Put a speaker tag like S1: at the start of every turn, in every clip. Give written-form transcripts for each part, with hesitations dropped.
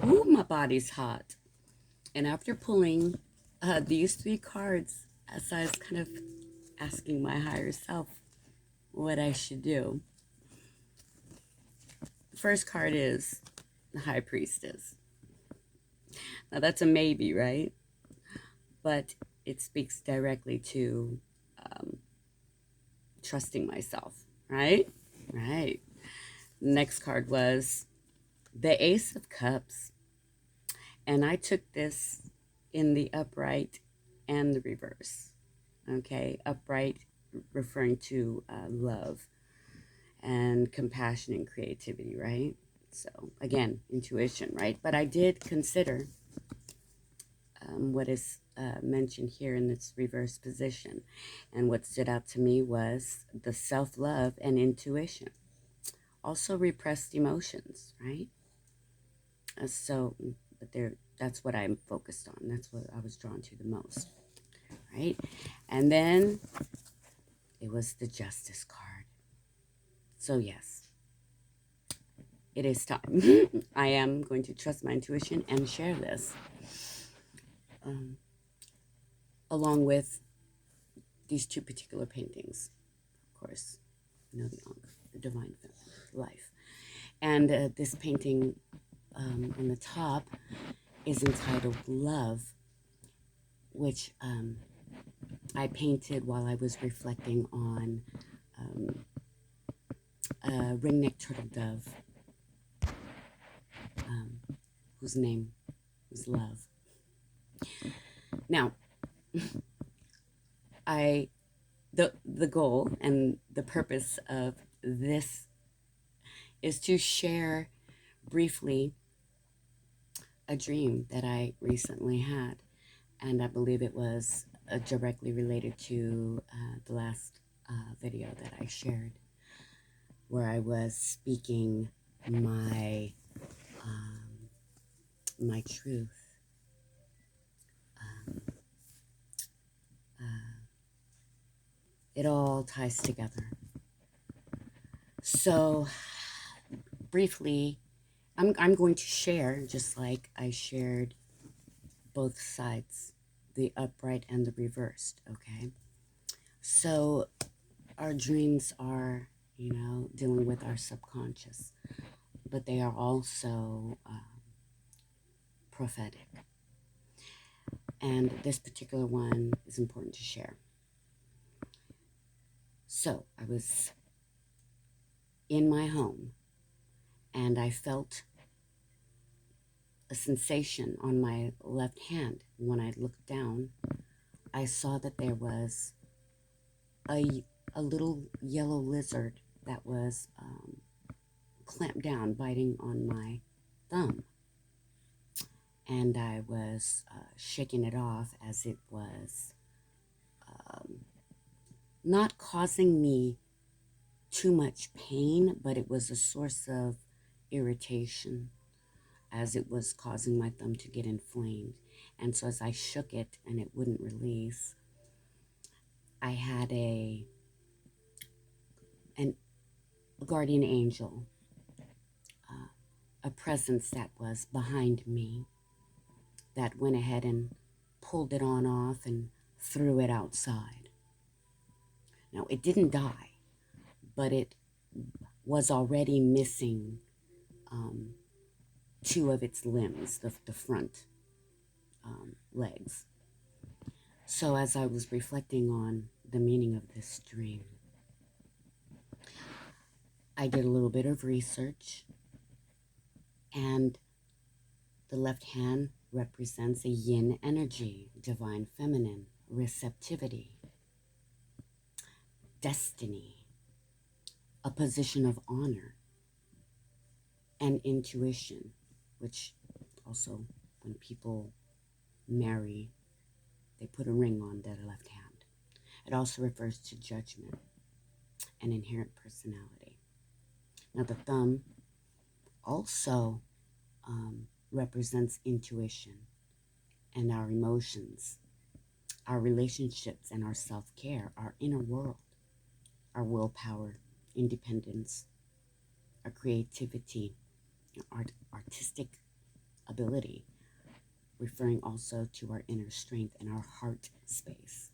S1: Ooh, my body's hot. And after pulling these three cards, as I was kind of asking my higher self what I should do, the first card is the High Priestess. Now that's a maybe, right? But it speaks directly to um, trusting myself, right? Right. Next card was the Ace of Cups. And I took this in the upright and the reverse. Okay, upright referring to love and compassion and creativity, right? So, again, intuition, right? But I did consider what is mentioned here in this reverse position. And what stood out to me was the self love and intuition. Also, repressed emotions, right? But that's what I'm focused on. That's what I was drawn to the most, right? And then it was the Justice card. So, yes, it is time. I am going to trust my intuition and share this um, along with these two particular paintings, of course, the Divine Life. And this painting on the top is entitled Love, which I painted while I was reflecting on a ringneck turtle dove whose name was Love. Now, the goal and the purpose of this is to share briefly a dream that I recently had, and I believe it was directly related to the last video that I shared, where I was speaking my my truth. It all ties together. So, briefly, I'm going to share just like I shared both sides, the upright and the reversed, okay? So, our dreams are, dealing with our subconscious, but they are also prophetic. And this particular one is important to share. So, I was in my home and I felt a sensation on my left hand. When I looked down, I saw that there was a little yellow lizard that was clamped down, biting on my thumb. And I was shaking it off as it was not causing me too much pain, but it was a source of irritation as it was causing my thumb to get inflamed. And so as I shook it and it wouldn't release, I had a guardian angel, a presence that was behind me that went ahead and pulled it on off and threw it outside. Now, it didn't die, but it was already missing two of its limbs, the front legs. So as I was reflecting on the meaning of this dream, I did a little bit of research, and the left hand represents a yin energy, divine feminine, receptivity, destiny, a position of honor, and intuition, which also, when people marry, they put a ring on their left hand. It also refers to judgment and inherent personality. Now, the thumb also represents intuition and our emotions, our relationships, and our self-care, our inner world, our willpower, independence, our creativity, artistic ability, referring also to our inner strength and our heart space.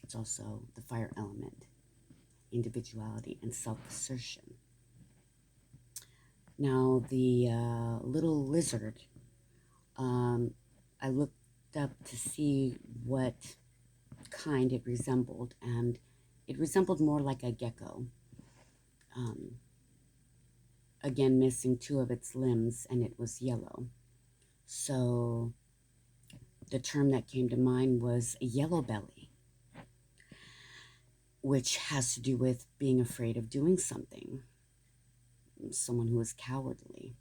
S1: It's also the fire element, individuality, and self-assertion. Now, the little lizard, I looked up to see what kind it resembled, and it resembled more like a gecko. Again, missing two of its limbs, and it was yellow. So the term that came to mind was a yellow belly, which has to do with being afraid of doing something. Someone who is cowardly,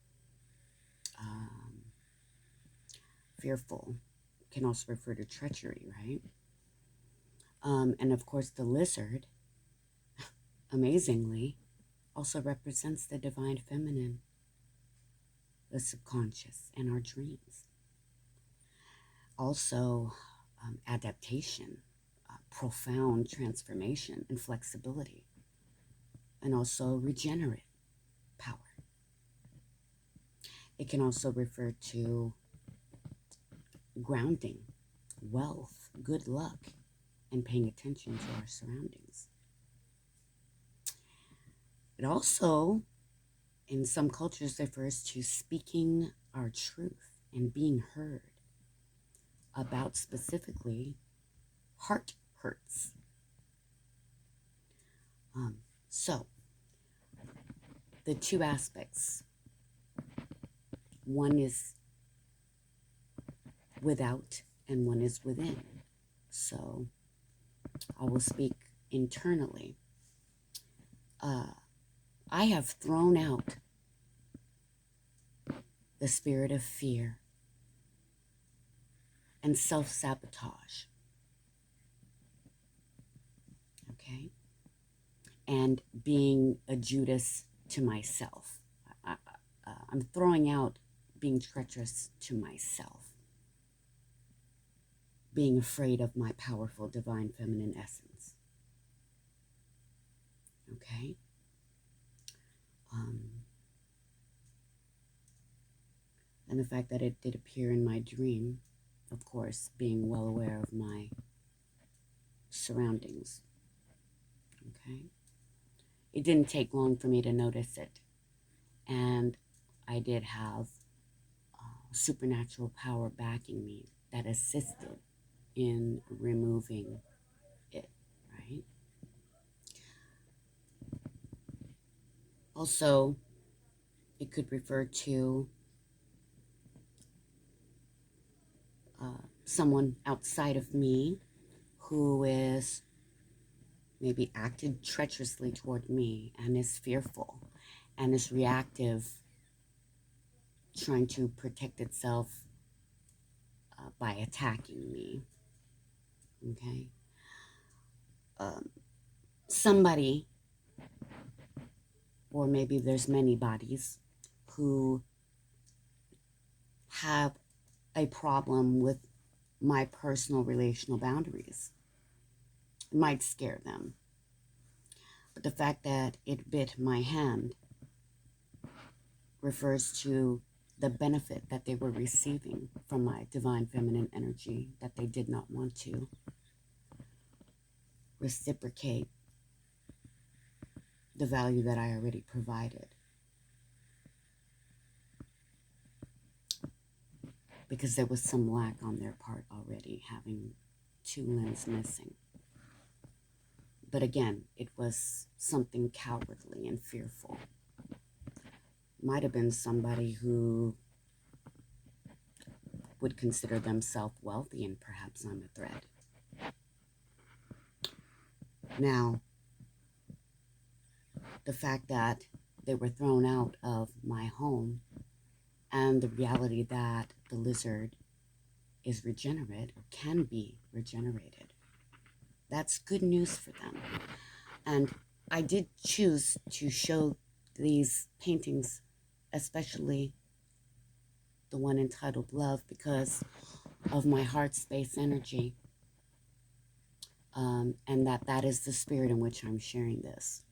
S1: fearful, can also refer to treachery, right? And of course, the lizard, amazingly, also represents the divine feminine, the subconscious, and our dreams. Also, adaptation, profound transformation and flexibility, and also regenerate power. It can also refer to grounding, wealth, good luck, and paying attention to our surroundings. It also, in some cultures, refers to speaking our truth and being heard about specifically heart hurts. So, the two aspects. One is without and one is within. So, I will speak internally. I have thrown out the spirit of fear and self-sabotage. Okay? And being a Judas to myself. I'm throwing out being treacherous to myself. Being afraid of my powerful divine feminine essence. Okay? And the fact that it did appear in my dream, of course, being well aware of my surroundings. Okay? It didn't take long for me to notice it. And I did have supernatural power backing me that assisted in removing it, right? Also, it could refer to someone outside of me who is maybe acted treacherously toward me and is fearful and is reactive, trying to protect itself by attacking me. Okay? Somebody, or maybe there's many bodies, who have a problem with my personal relational boundaries. It might scare them. But the fact that it bit my hand refers to the benefit that they were receiving from my divine feminine energy that they did not want to reciprocate the value that I already provided. Because there was some lack on their part already, having two limbs missing. But again, it was something cowardly and fearful. Might have been somebody who would consider themselves wealthy, and perhaps I'm a threat. Now, the fact that they were thrown out of my home and the reality that the lizard is regenerate, or can be regenerated, that's good news for them. And I did choose to show these paintings, especially the one entitled Love, because of my heart space energy, and that is the spirit in which I'm sharing this.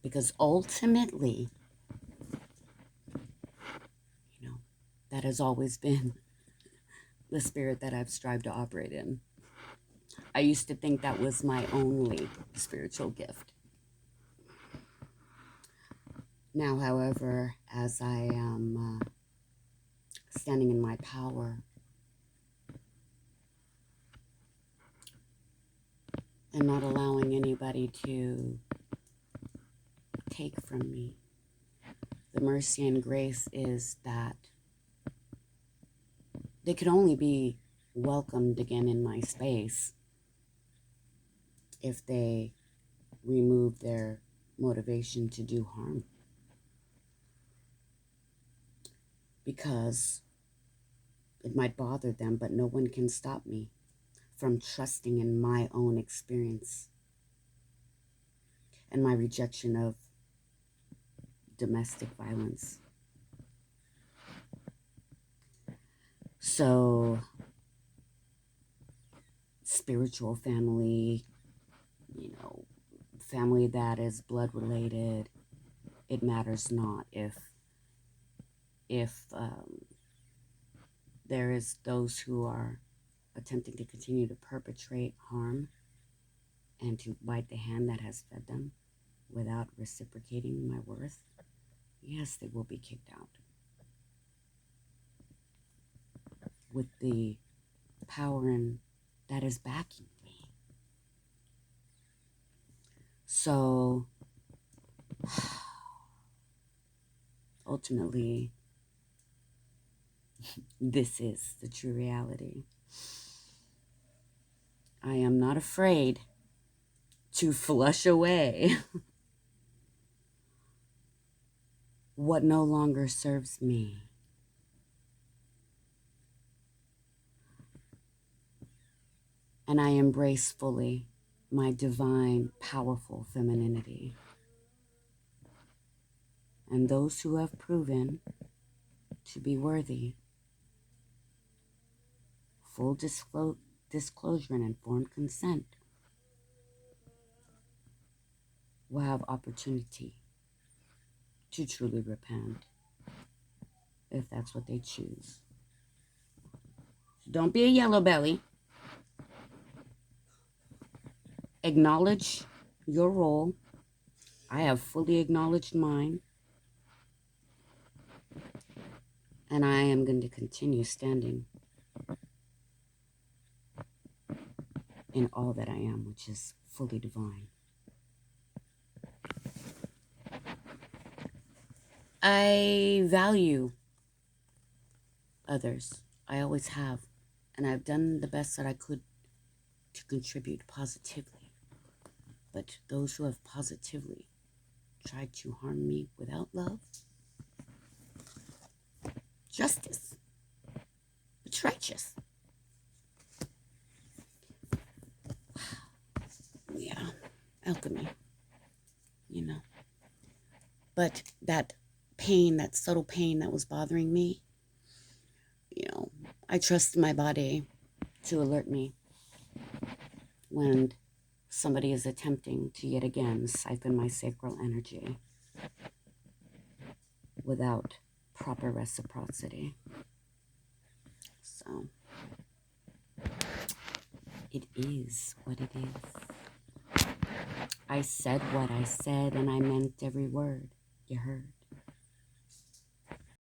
S1: Because ultimately, That has always been the spirit that I've strived to operate in. I used to think that was my only spiritual gift. Now, however, as I am standing in my power and not allowing anybody to take from me, the mercy and grace is that they could only be welcomed again in my space if they remove their motivation to do harm. Because it might bother them, but no one can stop me from trusting in my own experience and my rejection of domestic violence. So, spiritual family, family that is blood related, it matters not if there is those who are attempting to continue to perpetrate harm and to bite the hand that has fed them without reciprocating my worth, yes, they will be kicked out. With the power that is backing me. So, ultimately, this is the true reality. I am not afraid to flush away what no longer serves me. And I embrace fully my divine, powerful femininity. And those who have proven to be worthy, full disclosure and informed consent, will have opportunity to truly repent if that's what they choose. So don't be a yellow belly. Acknowledge your role. I have fully acknowledged mine. And I am going to continue standing in all that I am, which is fully divine. I value others. I always have. And I've done the best that I could to contribute positively. But those who have positively tried to harm me without love, justice, it's righteous. Yeah, alchemy, But that pain, that subtle pain that was bothering me, I trust my body to alert me when somebody is attempting to yet again siphon my sacral energy without proper reciprocity. So, it is what it is. I said what I said, and I meant every word you heard.